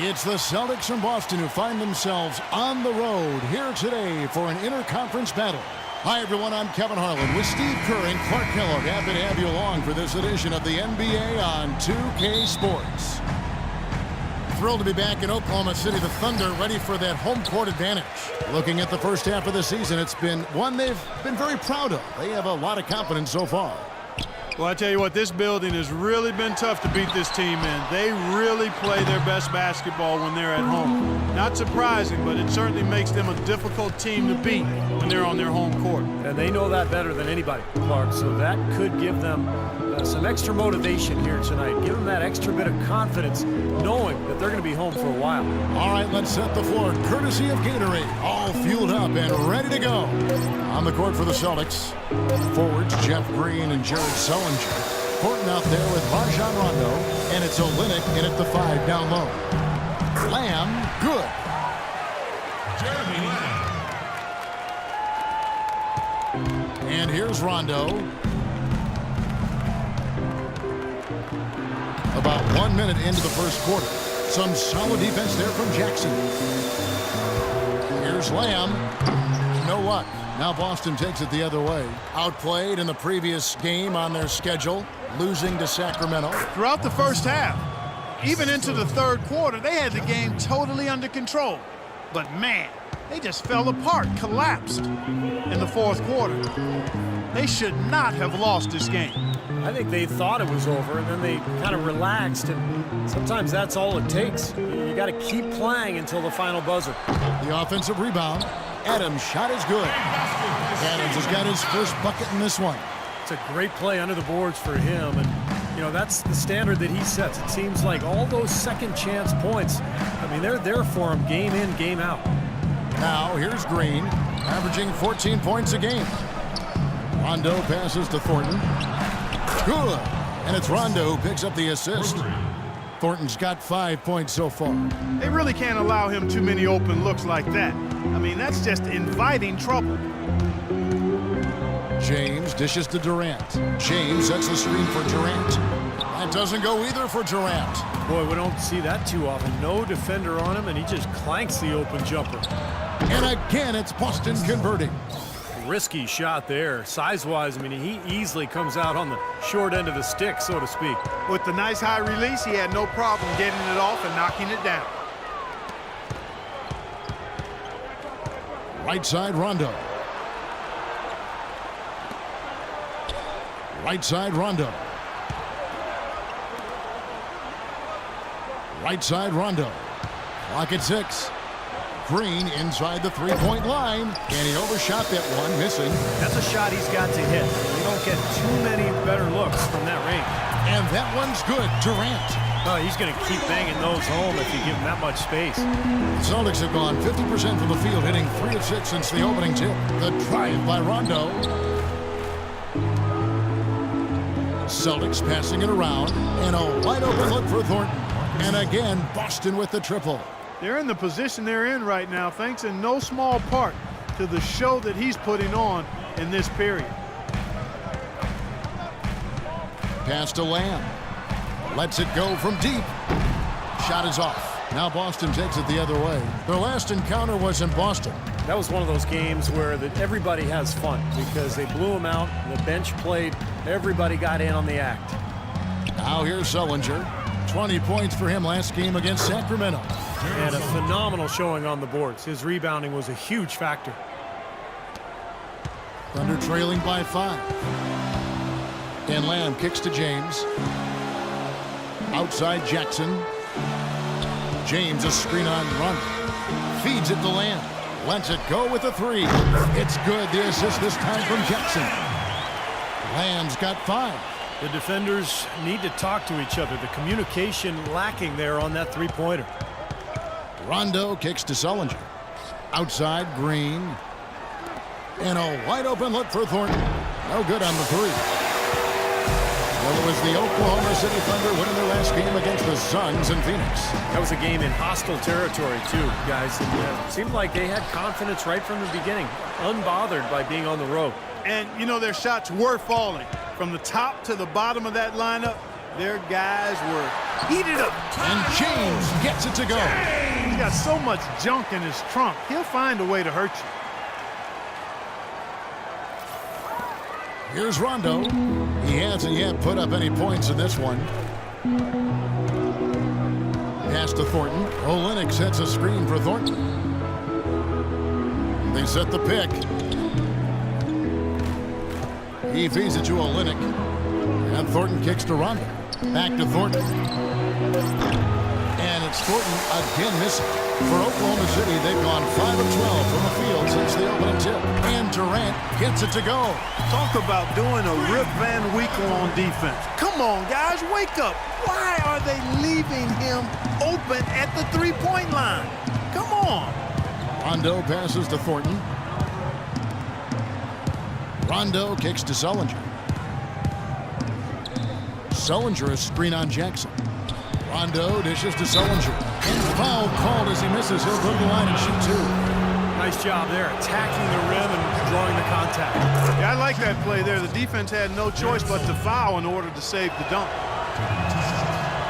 It's the Celtics from Boston who find themselves on the road here today for an interconference battle. Hi, everyone. I'm Kevin Harlan with Steve Kerr and Clark Kellogg. Happy to have you along for this edition of the NBA on 2K Sports. Thrilled to be back in Oklahoma City. The Thunder ready for that home court advantage. Looking at the first half of the season, it's been one they've been very proud of. They have a lot of confidence so far. Well, I tell you what, this building has really been tough to beat this team in. They really play their best basketball when they're at home. Not surprising, but it certainly makes them a difficult team to beat when they're on their home court. And they know that better than anybody, Clark, so that could give them some extra motivation here tonight. Give them that extra bit of confidence, knowing that they're going to be home for a while. All right, let's set the floor courtesy of Gatorade. All fueled up and ready to go. On the court for the Celtics, forwards Jeff Green and Jared Sullinger. Thornton out there with Rajon Rondo, and it's Olynyk in at the 5 down low. Lamb, good. Jeremy Lamb. And here's Rondo. About 1 minute into the first quarter. Some solid defense there from Jackson. Here's Lamb. No luck. Now Boston takes it the other way. Outplayed in the previous game on their schedule, losing to Sacramento. Throughout the first half, even into the third quarter, they had the game totally under control. But man, they just fell apart, collapsed in the fourth quarter. They should not have lost this game. I think they thought it was over, and then they kind of relaxed, and sometimes that's all it takes. You got to keep playing until the final buzzer. The offensive rebound. Adams' shot is good. Adams has got his first bucket in this one. It's a great play under the boards for him, and you know that's the standard that he sets. It seems like all those second chance points, I mean, they're there for him game in, game out. Now here's Green, averaging 14 points a game. Rondo passes to Thornton. Good. And it's Rondo who picks up the assist. Thornton's got 5 points so far. They really can't allow him too many open looks like that. I mean, that's just inviting trouble. James dishes to Durant. James sets the screen for Durant. That doesn't go either for Durant. Boy, we don't see that too often. No defender on him, and he just clanks the open jumper. And again, it's Boston converting. Risky shot there. Size-wise, I mean, he easily comes out on the short end of the stick, so to speak. With the nice high release, he had no problem getting it off and knocking it down. Right side, Rondo. Right side, Rondo. Right side, Rondo. Clock at 6. Green inside the three-point line, and he overshot that one, missing. That's a shot he's got to hit. You don't get too many better looks from that range. And that one's good. Durant. Oh, he's going to keep banging those home if you give him that much space. The Celtics have gone 50% from the field, hitting 3 of 6 since the opening tip. The drive by Rondo. Celtics passing it around, and a wide-open look for Thornton. And again, Boston with the triple. They're in the position they're in right now, thanks in no small part to the show that he's putting on in this period. Pass to Lamb. Lets it go from deep. Shot is off. Now Boston takes it the other way. Their last encounter was in Boston. That was one of those games where everybody has fun because they blew him out. The bench played. Everybody got in on the act. Now here's Sullinger. 20 points for him last game against Sacramento. And a phenomenal showing on the boards. His rebounding was a huge factor. Thunder trailing by 5. And Lamb kicks to James. Outside Jackson. James a screen on run. Feeds it to Lamb. Lets it go with a 3. It's good. The assist this time from Jackson. Lamb's got 5. The defenders need to talk to each other. The communication lacking there on that three-pointer. Rondo kicks to Sullinger. Outside, Green. And a wide-open look for Thornton. No good on the 3. Well, it was the Oklahoma City Thunder winning their last game against the Suns in Phoenix. That was a game in hostile territory, too, guys. And, it seemed like they had confidence right from the beginning, unbothered by being on the road. And, you know, their shots were falling. From the top to the bottom of that lineup, their guys were Heat it up. And James gets it to go. He's got so much junk in his trunk. He'll find a way to hurt you. Here's Rondo. He hasn't yet put up any points in this one. Pass to Thornton. Olynyk sets a screen for Thornton. They set the pick. He feeds it to Olynyk. And Thornton kicks to Rondo. Back to Thornton. And it's Thornton again missing. For Oklahoma City, they've gone 5 of 12 from the field since the opening tip. And Durant gets it to go. Talk about doing a Rip Van Winkle on defense. Come on, guys, wake up. Why are they leaving him open at the three-point line? Come on. Rondo passes to Thornton. Rondo kicks to Sullinger. Sullinger a screen on Jackson. Rondo dishes to Sullinger. Foul called as he misses. He'll go to the line and shoot two. Nice job there, attacking the rim and drawing the contact. Yeah, I like that play there. The defense had no choice but to foul in order to save the dunk.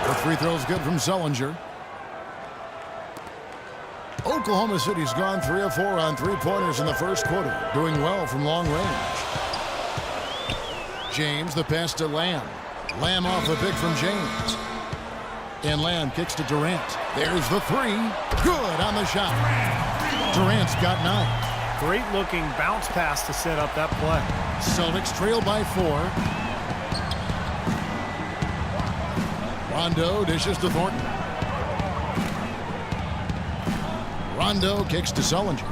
The free throw's good from Sullinger. Oklahoma City's gone 3 of 4 on three-pointers in the first quarter, doing well from long range. James, the pass to Lamb. Lamb off the pick from James. And Lamb kicks to Durant. There's the three. Good on the shot. Durant's got 9. Great looking bounce pass to set up that play. Celtics trail by 4. Rondo dishes to Thornton. Rondo kicks to Sullinger.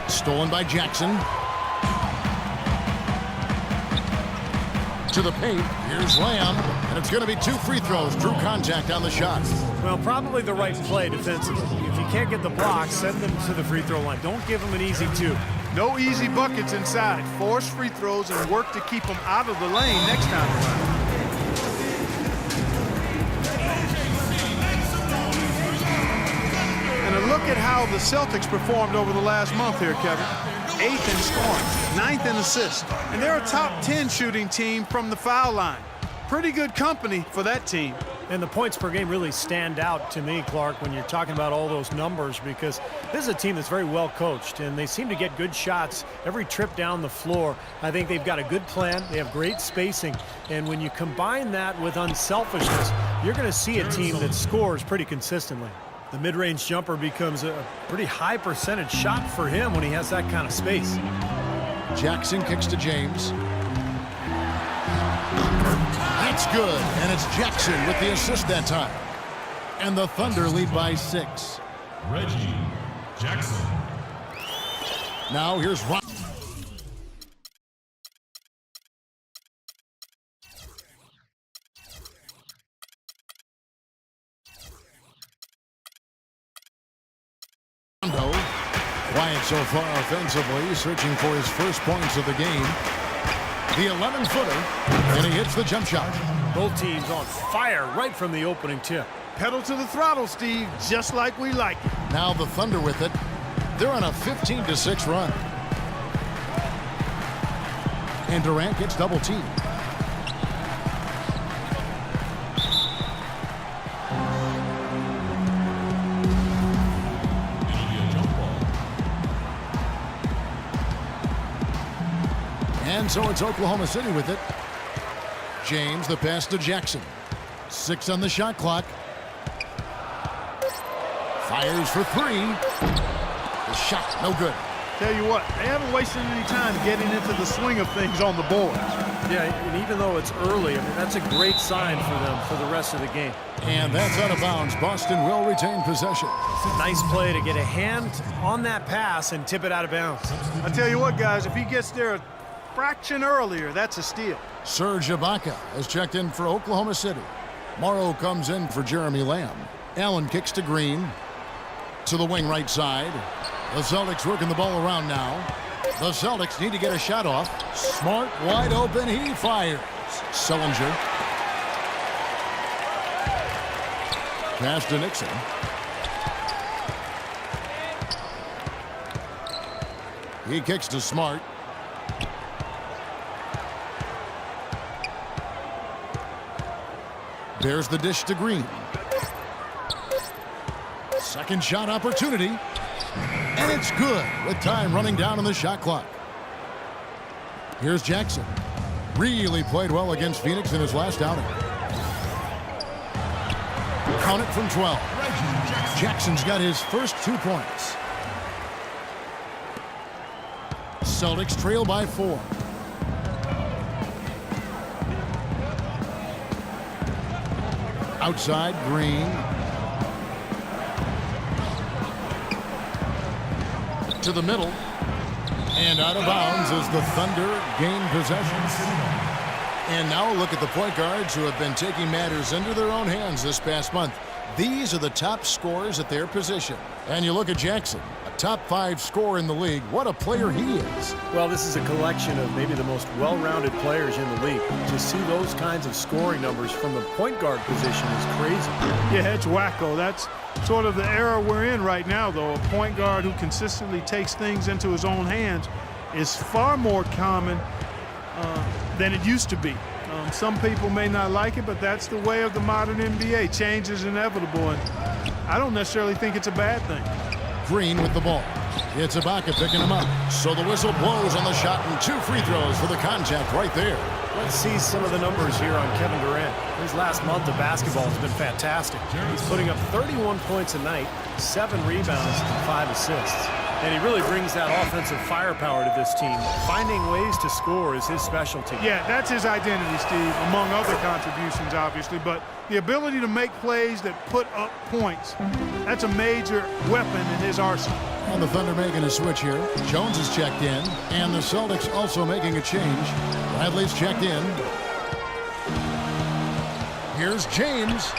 Stolen by Jackson. To the paint. Here's Lamb. And it's going to be 2 free throws. Drew contact on the shot. Well, probably the right play defensively. If you can't get the block, send them to the free throw line. Don't give them an easy 2. No easy buckets inside. Force free throws and work to keep them out of the lane next time around. And a look at how the Celtics performed over the last month here, Kevin. 8th in scoring, 9th in assists. And they're a top 10 shooting team from the foul line. Pretty good company for that team. And the points per game really stand out to me, Clark, when you're talking about all those numbers, because this is a team that's very well coached, and they seem to get good shots every trip down the floor. I think they've got a good plan. They have great spacing. And when you combine that with unselfishness, you're going to see a team that scores pretty consistently. The mid-range jumper becomes a pretty high percentage shot for him when he has that kind of space. Jackson kicks to James. That's good, and it's Jackson with the assist that time. And the Thunder lead by 6. Reggie Jackson. Now here's Rondo. Quiet so far offensively, searching for his first points of the game. The 11-footer, and he hits the jump shot. Both teams on fire right from the opening tip. Pedal to the throttle, Steve, just like we like it. Now the Thunder with it. They're on a 15-6 run. And Durant gets double-teamed. And so it's Oklahoma City with it. James, the pass to Jackson. 6 on the shot clock. Fires for 3. The shot, no good. Tell you what, they haven't wasted any time getting into the swing of things on the boards. Yeah, and even though it's early, I mean, that's a great sign for them for the rest of the game. And that's out of bounds. Boston will retain possession. Nice play to get a hand on that pass and tip it out of bounds. I tell you what, guys, if he gets there a fraction earlier, that's a steal. Serge Ibaka has checked in for Oklahoma City. Morrow comes in for Jeremy Lamb. Allen kicks to Green. To the wing right side. The Celtics working the ball around now. The Celtics need to get a shot off. Smart, wide open, he fires. Sullinger. Pass to Nixon. He kicks to Smart. There's the dish to Green. Second shot opportunity. And it's good with time running down on the shot clock. Here's Jackson. Really played well against Phoenix in his last outing. Count it from 12. Jackson's got his first 2 points. Celtics trail by 4. Outside, Green. To the middle. And out of bounds as the Thunder gain possession. And now look at the point guards who have been taking matters into their own hands this past month. These are the top scorers at their position. And you look at Jackson, a top 5 scorer in the league. What a player he is. Well, this is a collection of maybe the most well-rounded players in the league. To see those kinds of scoring numbers from the point guard position is crazy. Yeah, it's wacko. That's sort of the era we're in right now, though. A point guard who consistently takes things into his own hands is far more common than it used to be. Some people may not like it, but that's the way of the modern NBA. Change is inevitable, and I don't necessarily think it's a bad thing. Green with the ball. It's Ibaka picking him up. So the whistle blows on the shot and 2 free throws for the contact right there. Let's see some of the numbers here on Kevin Durant. His last month of basketball has been fantastic. He's putting up 31 points a night, 7 rebounds, and 5 assists. And he really brings that offensive firepower to this team. Finding ways to score is his specialty. Yeah, that's his identity, Steve, among other contributions, obviously. But the ability to make plays that put up points, that's a major weapon in his arsenal. And the Thunder making a switch here. Jones is checked in. And the Celtics also making a change. Bradley's checked in. Here's James.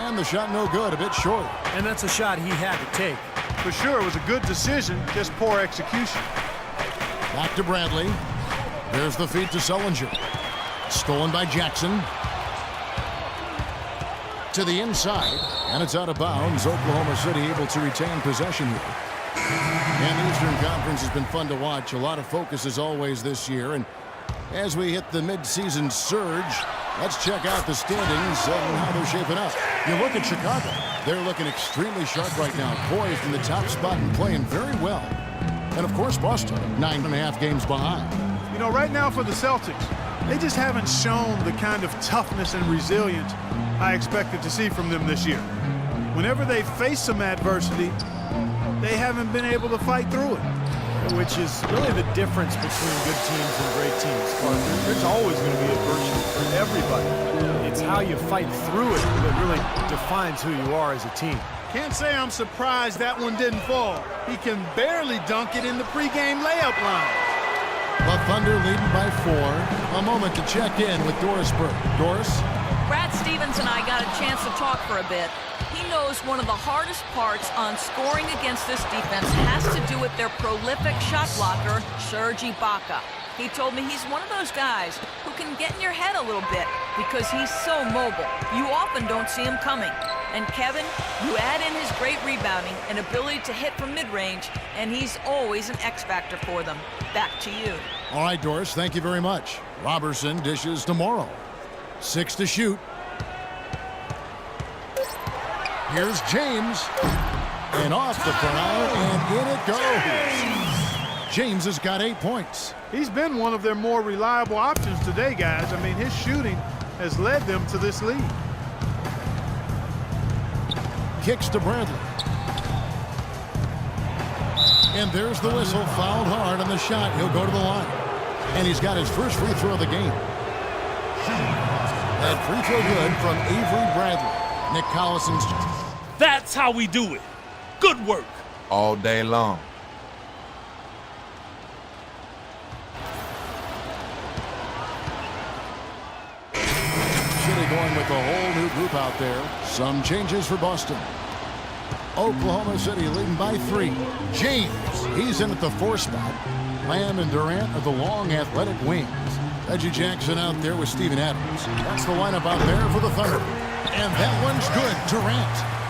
And the shot no good, a bit short. And that's a shot he had to take. For sure, it was a good decision, just poor execution. Back to Bradley. There's the feed to Sullinger. Stolen by Jackson. To the inside. And it's out of bounds. Oklahoma City able to retain possession here. And the Eastern Conference has been fun to watch. A lot of focus as always this year. And as we hit the midseason surge, let's check out the standings and how they're shaping up. You look at Chicago. They're looking extremely sharp right now, poised in the top spot and playing very well. And, of course, Boston, 9.5 games behind. You know, right now for the Celtics, they just haven't shown the kind of toughness and resilience I expected to see from them this year. Whenever they face some adversity, they haven't been able to fight through it. Which is really the difference between good teams and great teams. There's always going to be adversity for everybody. It's how you fight through it that really defines who you are as a team. Can't say I'm surprised that one didn't fall. He can barely dunk it in the pregame layup line. The Thunder leading by 4. A moment to check in with Doris Burke. Doris? Brad Stevens and I got a chance to talk for a bit. He knows one of the hardest parts on scoring against this defense has to do with their prolific shot blocker, Serge Ibaka. He told me he's one of those guys who can get in your head a little bit because he's so mobile. You often don't see him coming. And Kevin, you add in his great rebounding and ability to hit from mid-range, and he's always an X-factor for them. Back to you. All right, Doris, thank you very much. Robertson dishes to Morrow. 6 to shoot. Here's James. And off the foul, and in it goes. James has got 8 points. He's been one of their more reliable options today, guys. I mean, his shooting has led them to this lead. Kicks to Bradley. And there's the whistle. Fouled hard on the shot. He'll go to the line. And he's got his first free throw of the game. That free throw good from Avery Bradley. Nick Collison's. That's how we do it. Good work. All day long. City going with a whole new group out there. Some changes for Boston. Oklahoma City leading by 3. James, he's in at the 4 spot. Lamb and Durant are the long athletic wings. Reggie Jackson out there with Steven Adams. That's the lineup out there for the Thunder. And that one's good. Durant